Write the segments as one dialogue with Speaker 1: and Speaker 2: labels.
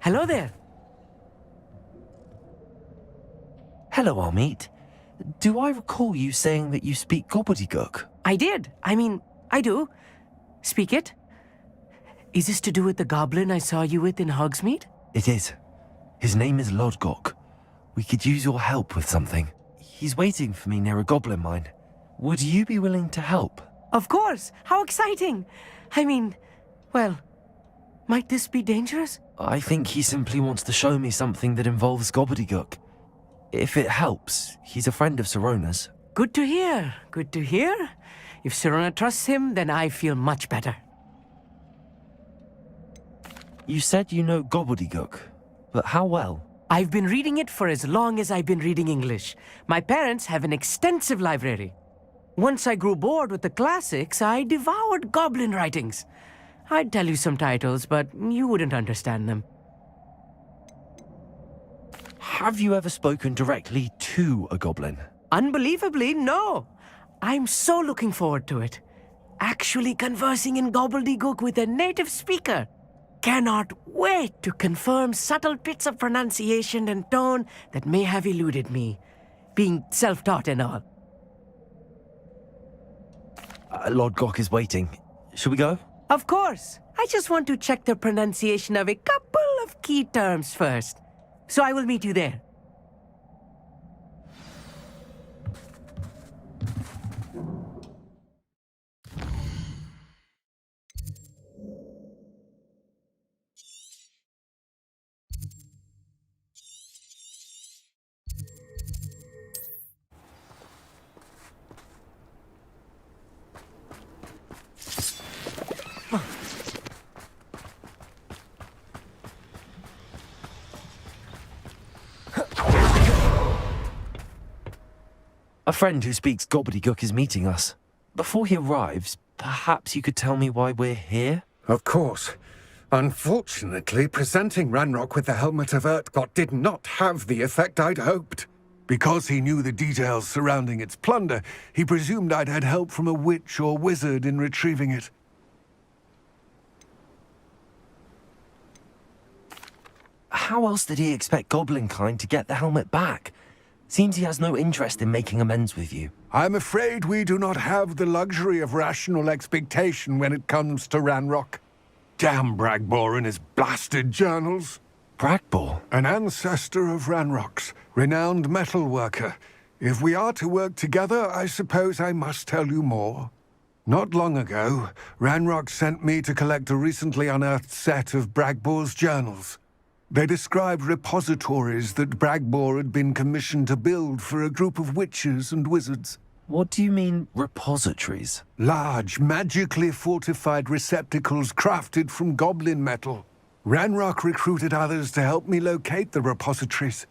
Speaker 1: Hello there.
Speaker 2: Hello, Amit. Do I recall you saying that you speak Gobbledegook?
Speaker 1: I did. I do. Speak it. Is this to do with the goblin I saw you with in Hogsmeade?
Speaker 2: It is. His name is Lodgok. We could use your help with something. He's waiting for me near a goblin mine. Would you be willing to help?
Speaker 1: Of course. How exciting. Well, might this be dangerous?
Speaker 2: I think he simply wants to show me something that involves Gobbledegook. If it helps, he's a friend of Sirona's.
Speaker 1: Good to hear. Good to hear. If Sirona trusts him, then I feel much better.
Speaker 2: You said you know Gobbledegook, but how well?
Speaker 1: I've been reading it for as long as I've been reading English. My parents have an extensive library. Once I grew bored with the classics, I devoured goblin writings. I'd tell you some titles, but you wouldn't understand them.
Speaker 2: Have you ever spoken directly to a goblin?
Speaker 1: Unbelievably, no. I'm so looking forward to it. Actually conversing in Gobbledegook with a native speaker. Cannot wait to confirm subtle bits of pronunciation and tone that may have eluded me, being self-taught and all.
Speaker 2: Lodgok is waiting. Shall we go?
Speaker 1: Of course. I just want to check the pronunciation of a couple of key terms first. So I will meet you there.
Speaker 2: A friend who speaks Gobbledegook is meeting us. Before he arrives, perhaps you could tell me why we're here?
Speaker 3: Of course. Unfortunately, presenting Ranrock with the Helmet of Urtkot did not have the effect I'd hoped. Because he knew the details surrounding its plunder, he presumed I'd had help from a witch or wizard in retrieving it.
Speaker 2: How else did he expect Goblinkind to get the helmet back? Seems he has no interest in making amends with you.
Speaker 3: I'm afraid we do not have the luxury of rational expectation when it comes to Ranrock. Damn Bragbor and his blasted journals.
Speaker 2: Bragbor?
Speaker 3: An ancestor of Ranrock's, renowned metalworker. If we are to work together, I suppose I must tell you more. Not long ago, Ranrock sent me to collect a recently unearthed set of Bragbor's journals. They described repositories that Bragbor had been commissioned to build for a group of witches and wizards.
Speaker 2: What do you mean, repositories?
Speaker 3: Large, magically fortified receptacles crafted from goblin metal. Ranrock recruited others to help me locate the repositories.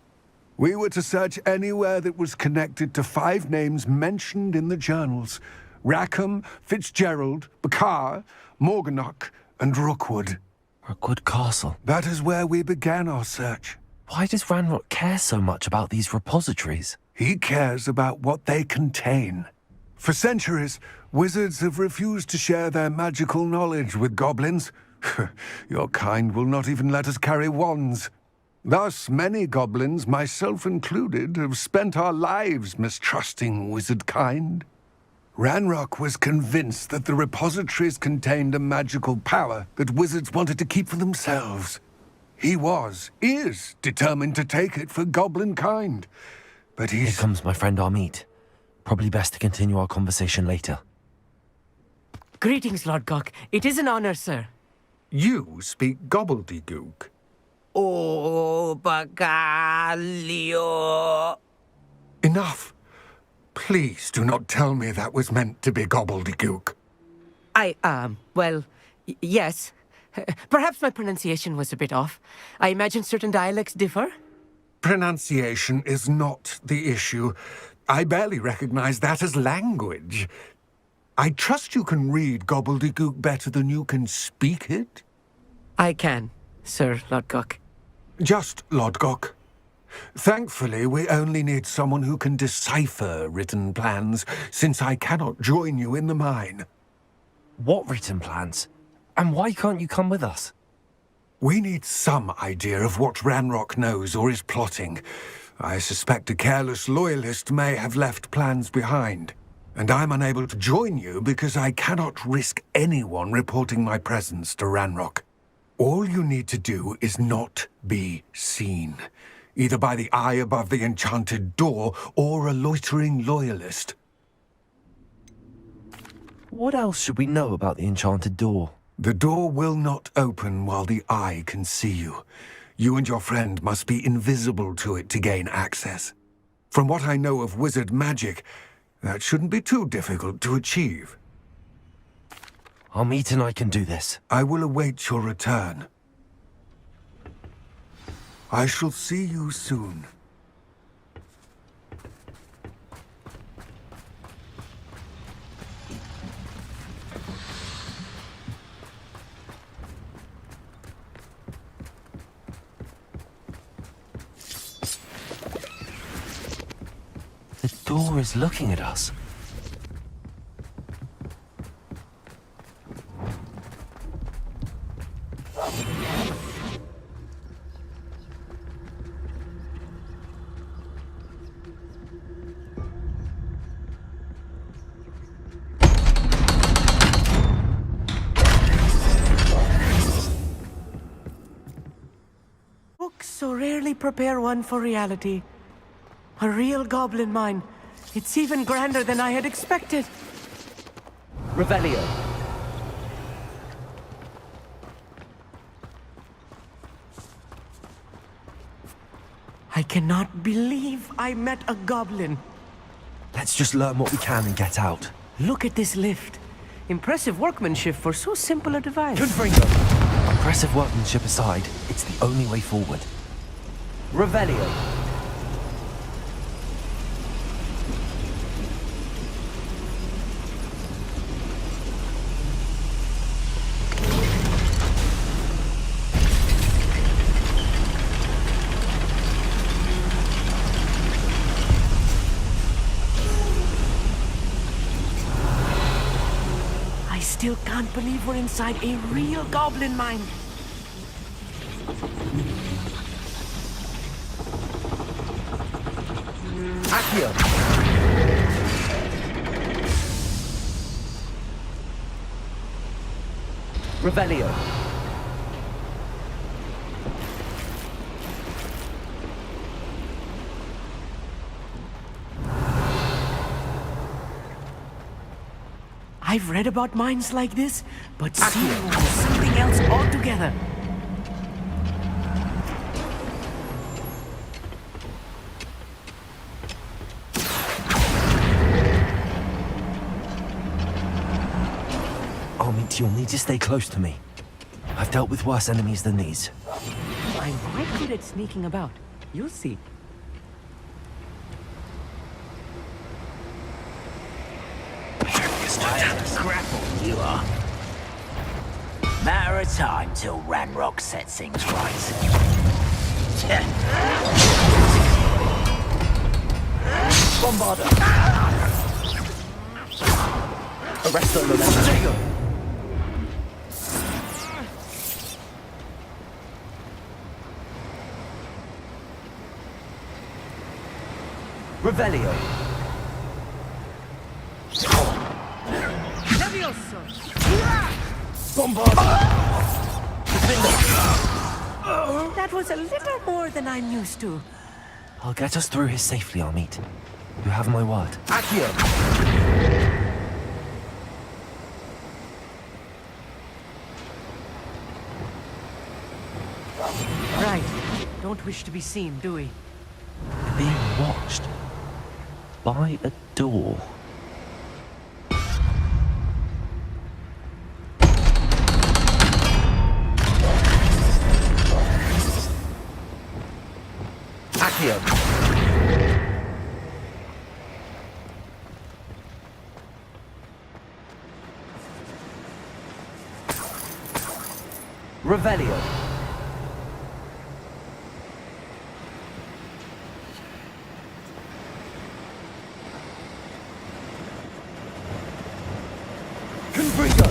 Speaker 3: We were to search anywhere that was connected to 5 names mentioned in the journals: Rackham, Fitzgerald, Bakar, Morganach, and Rookwood.
Speaker 2: Rookwood Castle.
Speaker 3: That is where we began our search.
Speaker 2: Why does Ranrock care so much about these repositories?
Speaker 3: He cares about what they contain. For centuries, wizards have refused to share their magical knowledge with goblins. Your kind will not even let us carry wands. Thus, many goblins, myself included, have spent our lives mistrusting wizard kind. Ranrock was convinced that the repositories contained a magical power that wizards wanted to keep for themselves. He is determined to take it for goblin kind. But
Speaker 2: Here comes my friend Amit. Probably best to continue our conversation later.
Speaker 1: Greetings, Lodgok. It is an honor, sir.
Speaker 3: You speak Gobbledegook.
Speaker 1: Oh, Bagalio.
Speaker 3: Enough. Please do not tell me that was meant to be Gobbledegook.
Speaker 1: Yes. Perhaps my pronunciation was a bit off. I imagine certain dialects differ.
Speaker 3: Pronunciation is not the issue. I barely recognize that as language. I trust you can read Gobbledegook better than you can speak it?
Speaker 1: I can, Sir Lodgok.
Speaker 3: Just Lodgok. Thankfully, we only need someone who can decipher written plans, since I cannot join you in the mine.
Speaker 2: What written plans? And why can't you come with us?
Speaker 3: We need some idea of what Ranrock knows or is plotting. I suspect a careless loyalist may have left plans behind. And I'm unable to join you because I cannot risk anyone reporting my presence to Ranrock. All you need to do is not be seen, either by the eye above the enchanted door or a loitering loyalist.
Speaker 2: What else should we know about the enchanted door?
Speaker 3: The door will not open while the eye can see you. You and your friend must be invisible to it to gain access. From what I know of wizard magic, that shouldn't be too difficult to achieve.
Speaker 2: Amit and I can do this.
Speaker 3: I will await your return. I shall see you soon.
Speaker 2: The door is looking at us.
Speaker 1: Books so rarely prepare one for reality. A real goblin mine. It's even grander than I had expected.
Speaker 2: Revelio.
Speaker 1: I cannot believe I met a goblin.
Speaker 2: Let's just learn what we can and get out.
Speaker 1: Look at this lift. Impressive workmanship for so simple a device.
Speaker 2: Confringo. Impressive workmanship aside, it's the only way forward. Revelio.
Speaker 1: I still can't believe we're inside a real goblin mine.
Speaker 2: Accio. Revelio.
Speaker 1: I've read about mines like this, but seeing one is something else altogether.
Speaker 2: Amit, you'll need to stay close to me. I've dealt with worse enemies than these.
Speaker 1: I'm quite good at sneaking about. You'll see.
Speaker 4: Scrapple, you are. Matter of time till Ranrock sets things right.
Speaker 2: Bombarder! Arresto Lorenzo! Revelio! Bombarder!
Speaker 1: That was a little more than I'm used to.
Speaker 2: I'll get us through here safely, Amit. You have my word. Accio!
Speaker 1: Right. Don't wish to be seen, do we?
Speaker 2: Being watched by a door. Accio! Revelio! Confringo!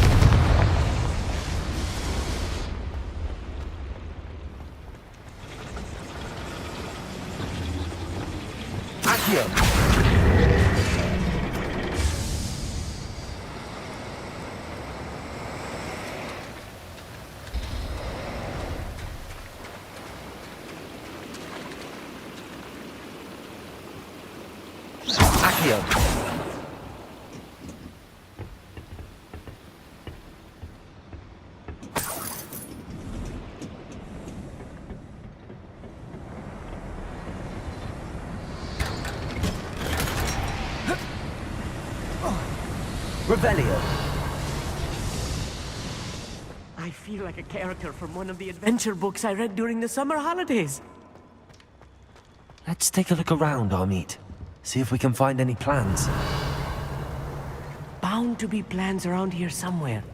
Speaker 2: Accio. Revelio.
Speaker 1: I feel like a character from one of the adventure books I read during the summer holidays.
Speaker 2: Let's take a look around, Armeet. See if we can find any plans.
Speaker 1: Bound to be plans around here somewhere.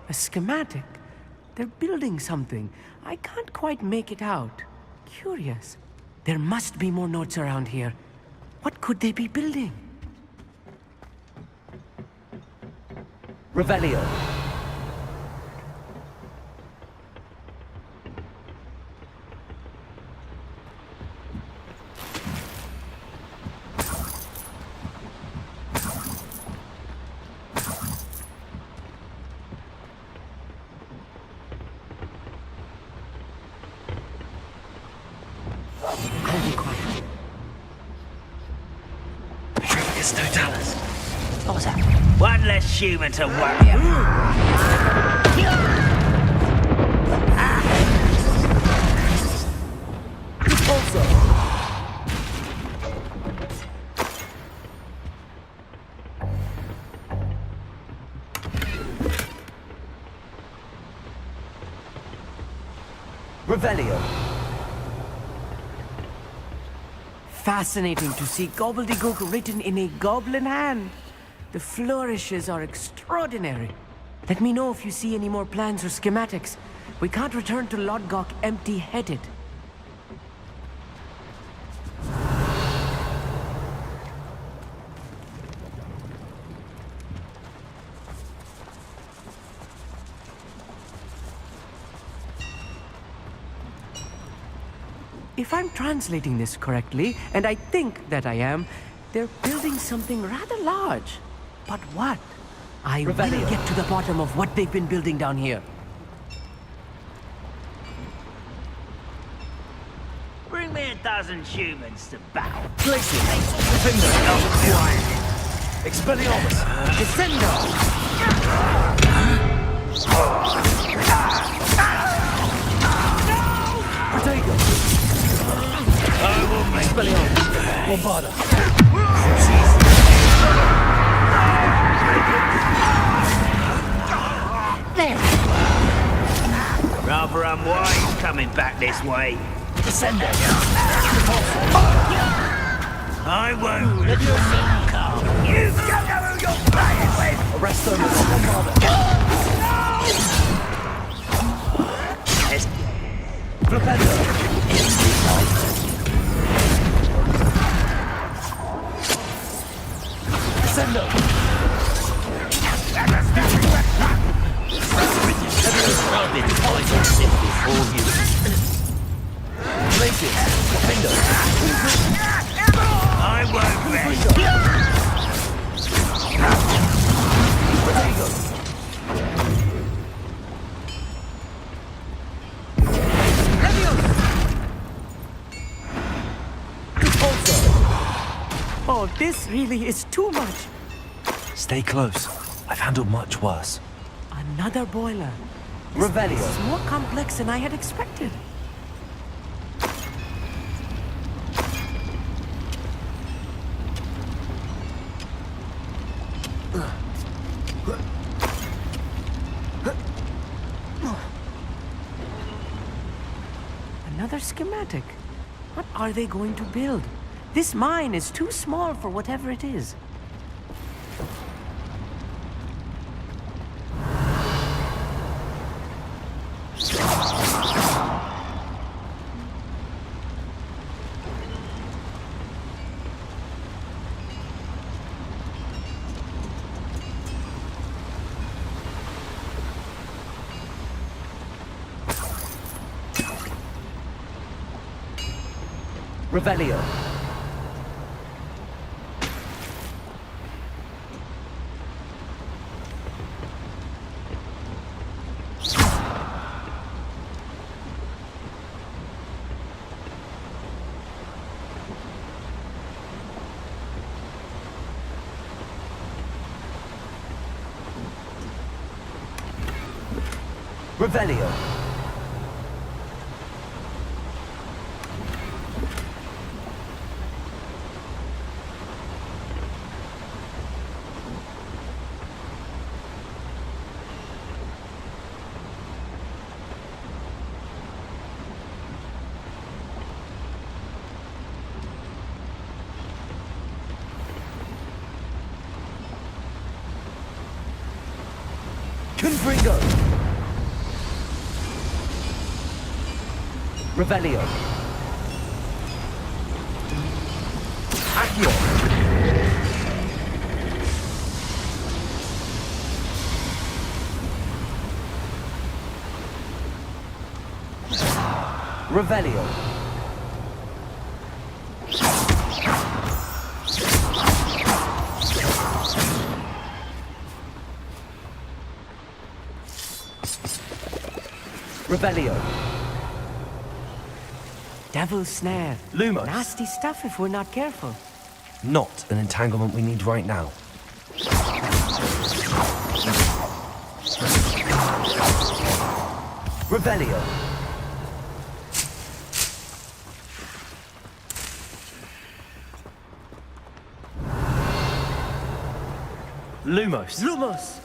Speaker 1: A schematic. They're building something. I can't quite make it out. Curious. There must be more notes around here. What could they be building?
Speaker 2: Revelio.
Speaker 1: I'll be quiet.
Speaker 2: It's Totalis.
Speaker 4: What was that? One less human to worry about.
Speaker 2: Revelio.
Speaker 1: Fascinating to see Gobbledegook written in a goblin hand. The flourishes are extraordinary. Let me know if you see any more plans or schematics. We can't return to Lodgok empty-headed. If I'm translating this correctly, and I think that I am, they're building something rather large. But what? I will get to the bottom of what they've been building down here.
Speaker 4: Bring me 1,000 humans to battle.
Speaker 2: Glacier. Defender. Expelliarmus.
Speaker 1: Descendo!
Speaker 2: Protego. Expelliarmus. Bombarda.
Speaker 4: Rather unwise coming back this way.
Speaker 2: Descender.
Speaker 4: I won't let you come. You don't know who you're playing with.
Speaker 2: Arrest them. Bombarda. Flipendo. Descendo. Glacier. Defender.
Speaker 4: I won't rest.
Speaker 1: Oh, this really is too much.
Speaker 2: Stay close. I've handled much worse.
Speaker 1: Another boiler.
Speaker 2: Revelio.
Speaker 1: This is more complex than I had expected. Another schematic. What are they going to build? This mine is too small for whatever it is. Revelio. Revelio. Confringo. Revelio. Accio. Revelio. Revelio. Devil's snare.
Speaker 2: Lumos.
Speaker 1: Nasty stuff if we're not careful.
Speaker 2: Not an entanglement we need right now.
Speaker 1: Revelio.
Speaker 2: Lumos.
Speaker 1: Lumos.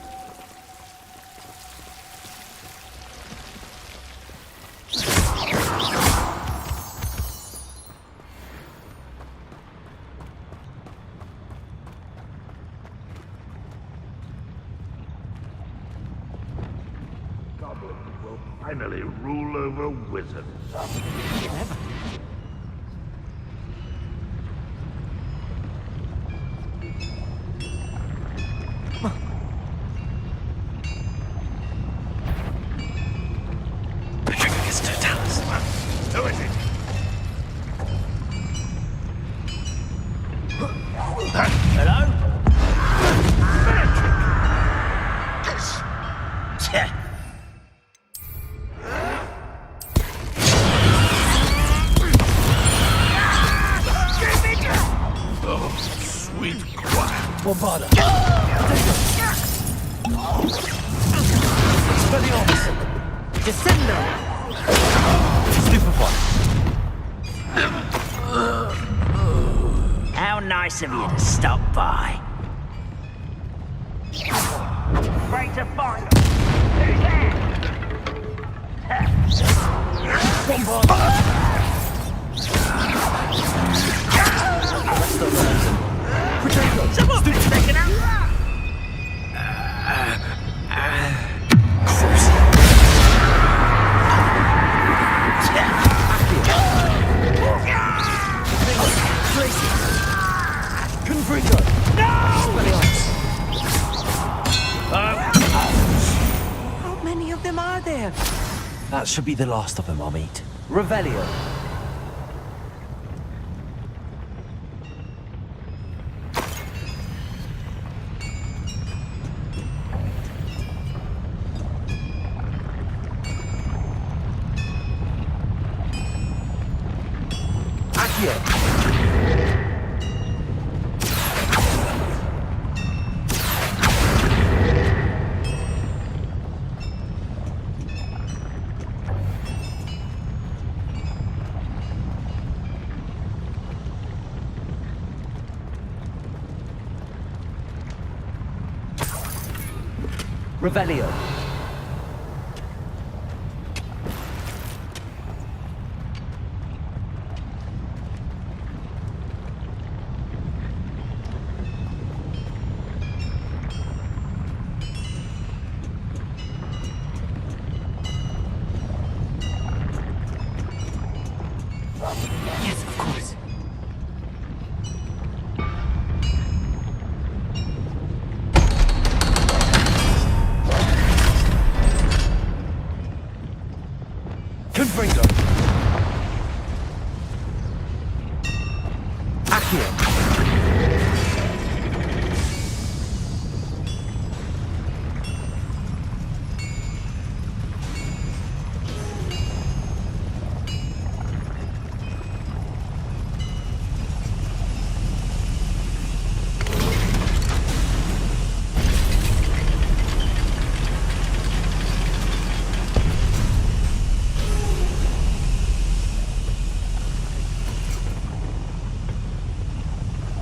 Speaker 4: Goblins will finally rule over wizards.
Speaker 1: Clever.
Speaker 4: Who is it? Hello? Oh, sweet quiet.
Speaker 2: Bombarda.
Speaker 1: Descendo.
Speaker 2: Stupefy.
Speaker 4: How nice of you to stop by. Great to find them. Who's there? Someone taken out.
Speaker 2: Confringo.
Speaker 1: How many of them are there?
Speaker 2: That should be the last of them I'll meet.
Speaker 1: Revelio.
Speaker 2: Accio.
Speaker 1: Revelio. Yes, of course.
Speaker 2: here.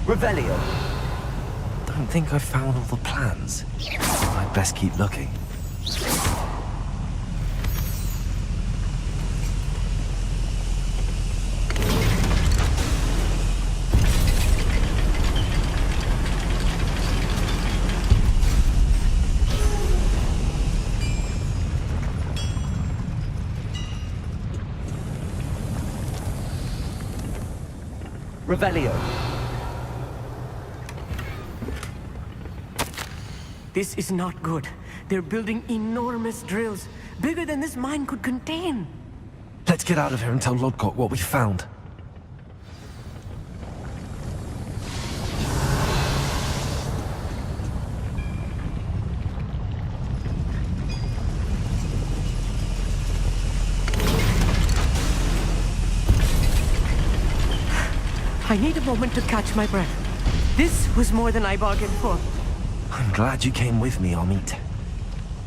Speaker 4: Revelio.
Speaker 2: Don't think I've found all the plans. I'd best keep looking.
Speaker 4: Revelio.
Speaker 1: This is not good. They're building enormous drills, bigger than this mine could contain.
Speaker 2: Let's get out of here and tell Lodgok what we found.
Speaker 1: I need a moment to catch my breath. This was more than I bargained for.
Speaker 2: I'm glad you came with me, Amit.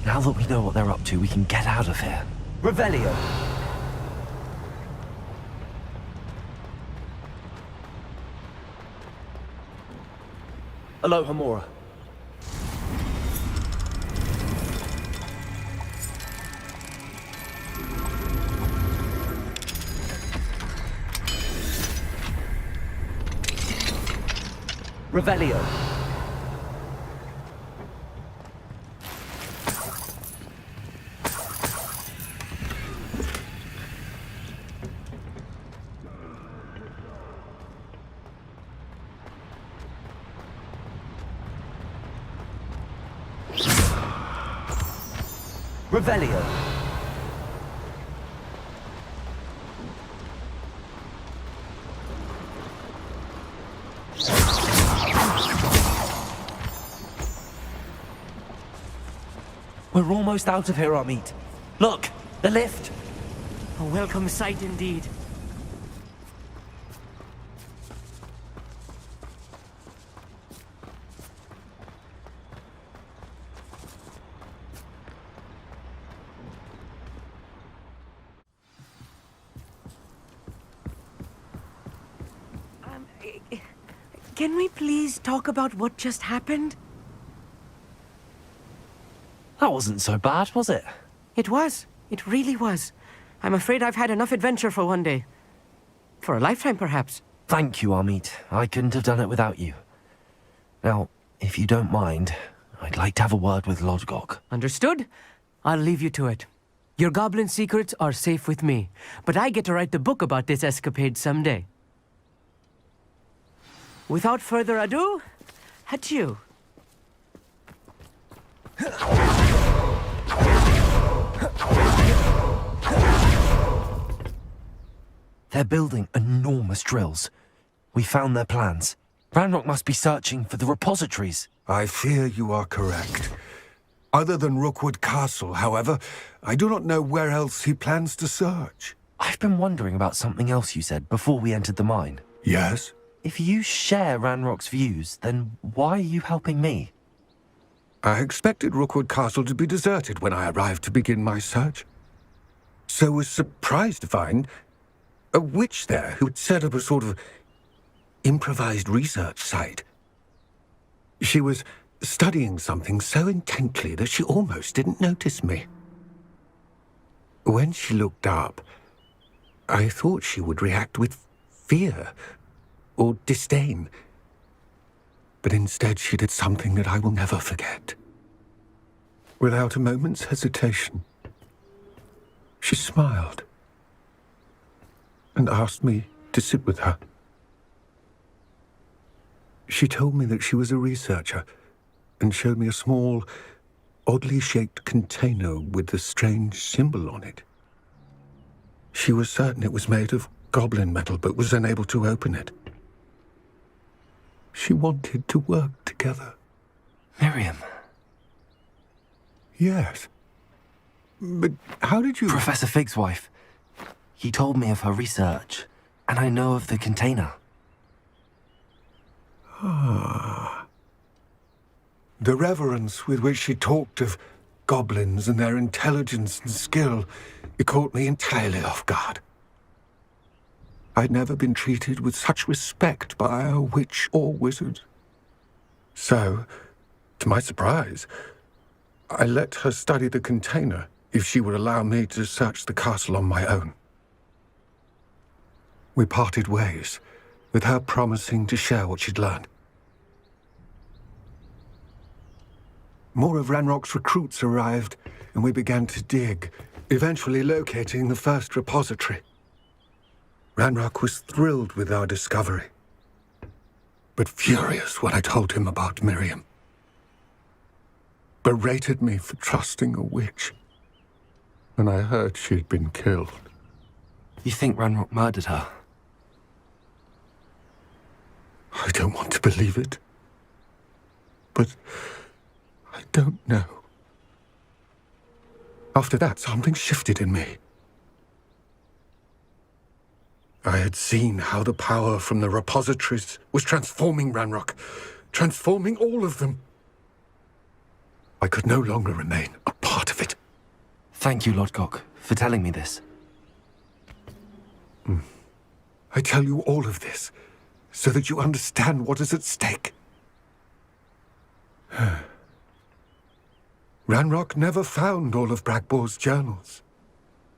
Speaker 2: Now that we know what they're up to, we can get out of here.
Speaker 4: Revelio.
Speaker 2: Aloha, Mora.
Speaker 4: Revelio. Revelio.
Speaker 2: We're almost out of here, Amit. Look, the lift.
Speaker 1: A welcome sight indeed. Can we please talk about what just happened?
Speaker 2: That wasn't so bad, was it?
Speaker 1: It was. It really was. I'm afraid I've had enough adventure for one day. For a lifetime, perhaps.
Speaker 2: Thank you, Amit. I couldn't have done it without you. Now, if you don't mind, I'd like to have a word with Lodgok.
Speaker 1: Understood? I'll leave you to it. Your goblin secrets are safe with me, but I get to write the book about this escapade someday. Without further ado, adieu.
Speaker 2: They're building enormous drills. We found their plans. Ranrock must be searching for the repositories.
Speaker 3: I fear you are correct. Other than Rookwood Castle, however, I do not know where else he plans to search.
Speaker 2: I've been wondering about something else you said before we entered the mine.
Speaker 3: Yes?
Speaker 2: If you share Ranrock's views, then why are you helping me?
Speaker 3: I expected Rookwood Castle to be deserted when I arrived to begin my search. So was surprised to find a witch there who had set up a sort of improvised research site. She was studying something so intently that she almost didn't notice me. When she looked up, I thought she would react with fear or disdain. But instead she did something that I will never forget. Without a moment's hesitation, she smiled and asked me to sit with her. She told me that she was a researcher and showed me a small, oddly shaped container with a strange symbol on it. She was certain it was made of goblin metal, but was unable to open it. She wanted to work together.
Speaker 2: Miriam.
Speaker 3: Yes. But how did you...
Speaker 2: Professor Fig's wife. He told me of her research, and I know of the container.
Speaker 3: Ah. The reverence with which she talked of goblins and their intelligence and skill, it caught me entirely off guard. I'd never been treated with such respect by a witch or wizard. So, to my surprise, I let her study the container if she would allow me to search the castle on my own. We parted ways, with her promising to share what she'd learned. More of Ranrock's recruits arrived, and we began to dig, eventually locating the first repository. Ranrock was thrilled with our discovery, but furious when I told him about Miriam. Berated me for trusting a witch when I heard she'd been killed.
Speaker 2: You think Ranrock murdered her?
Speaker 3: I don't want to believe it, but I don't know. After that, something shifted in me. I had seen how the power from the repositories was transforming Ranrock, transforming all of them. I could no longer remain a part of it.
Speaker 2: Thank you, Lodgok, for telling me this.
Speaker 3: I tell you all of this so that you understand what is at stake. Ranrock never found all of Bragbor's journals,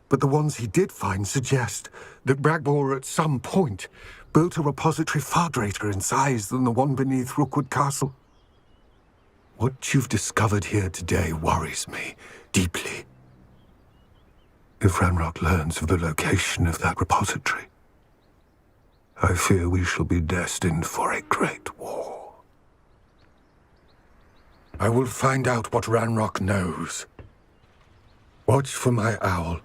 Speaker 3: but the ones he did find suggest that Bragbor at some point built a repository far greater in size than the one beneath Rookwood Castle. What you've discovered here today worries me deeply. If Ranrock learns of the location of that repository, I fear we shall be destined for a great war. I will find out what Ranrock knows. Watch for my owl